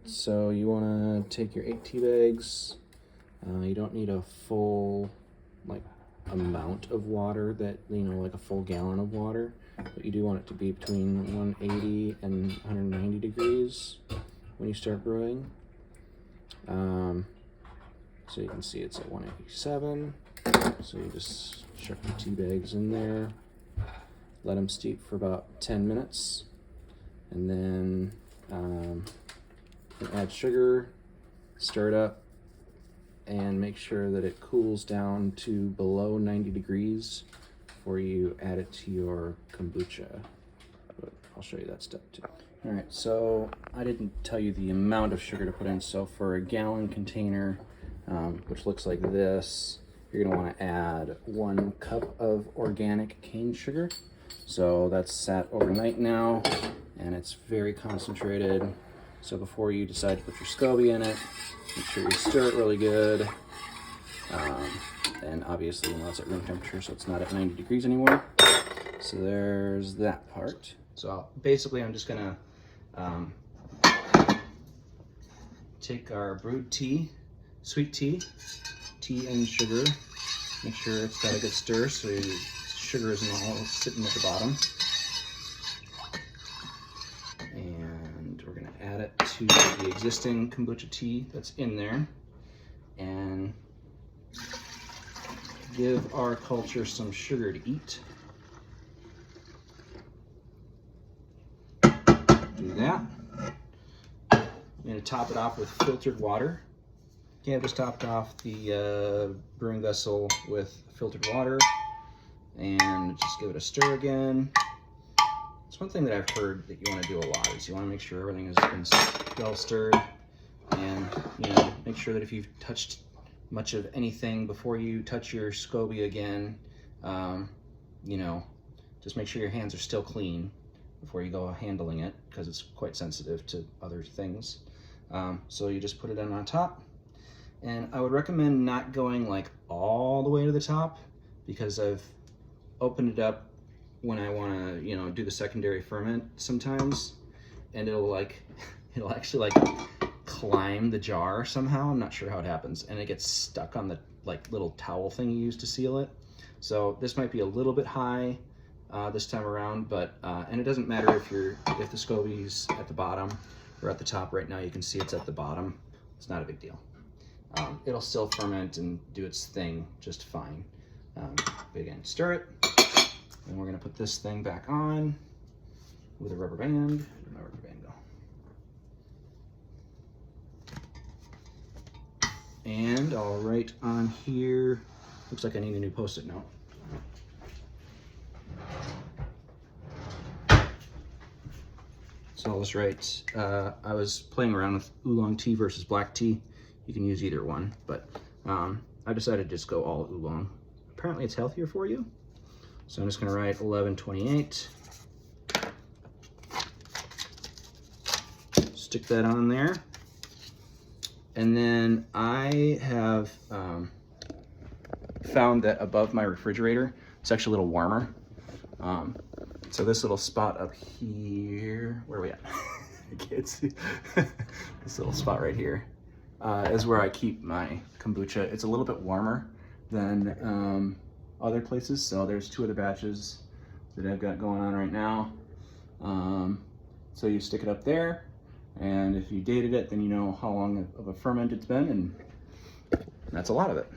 So you want to take your 8 tea bags. You don't need a full amount of water that, like a full gallon of water, but you do want it to be between 180 and 190 degrees when you start brewing. So you can see it's at 187. So you just chuck your tea bags in there, let them steep for about 10 minutes, and then you add sugar, stir it up, and make sure that it cools down to below 90 degrees before you add it to your kombucha. But I'll show you that step too. All right, so I didn't tell you the amount of sugar to put in. So for a gallon container, which looks like this, you're gonna wanna add 1 cup of organic cane sugar. So that's sat overnight now, and it's very concentrated. So before you decide to put your SCOBY in it, make sure you stir it really good. And obviously, it's at room temperature, so it's not at 90 degrees anymore. So there's that part. So basically, I'm just gonna take our brewed tea, sweet tea and sugar. Make sure it's got a good stir so your sugar isn't all sitting at the bottom. And we're gonna add it to the existing kombucha tea that's in there and give our culture some sugar to eat. Do that. I'm gonna top it off with filtered water. Again, just topped off the brewing vessel with filtered water, and just give it a stir again. It's one thing that I've heard that you want to do a lot is you want to make sure everything has been well stirred, and make sure that if you've touched much of anything before you touch your SCOBY again, just make sure your hands are still clean before you go handling it, because it's quite sensitive to other things. So you just put it in on top, and I would recommend not going all the way to the top, because I've opened it up when I want to do the secondary ferment sometimes, and it'll actually climb the jar somehow. I'm not sure how it happens, and it gets stuck on the little towel thing you use to seal it. So this might be a little bit high this time around, but and it doesn't matter if the SCOBY's at the bottom or at the top. Right now you can see it's at the bottom. It's not a big deal. It'll still ferment and do its thing just fine. But again, stir it, and we're gonna put this thing back on with a rubber band. Where'd my rubber band go? And I'll write on here, looks like I need a new Post-it note. So I'll just write, I was playing around with oolong tea versus black tea. You can use either one, but I decided to just go all oolong. Apparently it's healthier for you. So I'm just gonna write 1128. Stick that on there. And then I have found that above my refrigerator, it's actually a little warmer. So this little spot up here, where are we at? I can't see. This little spot right here is where I keep my kombucha. It's a little bit warmer than other places. So there's 2 other batches that I've got going on right now. So you stick it up there, and if you dated it, then you know how long of a ferment it's been, and that's a lot of it.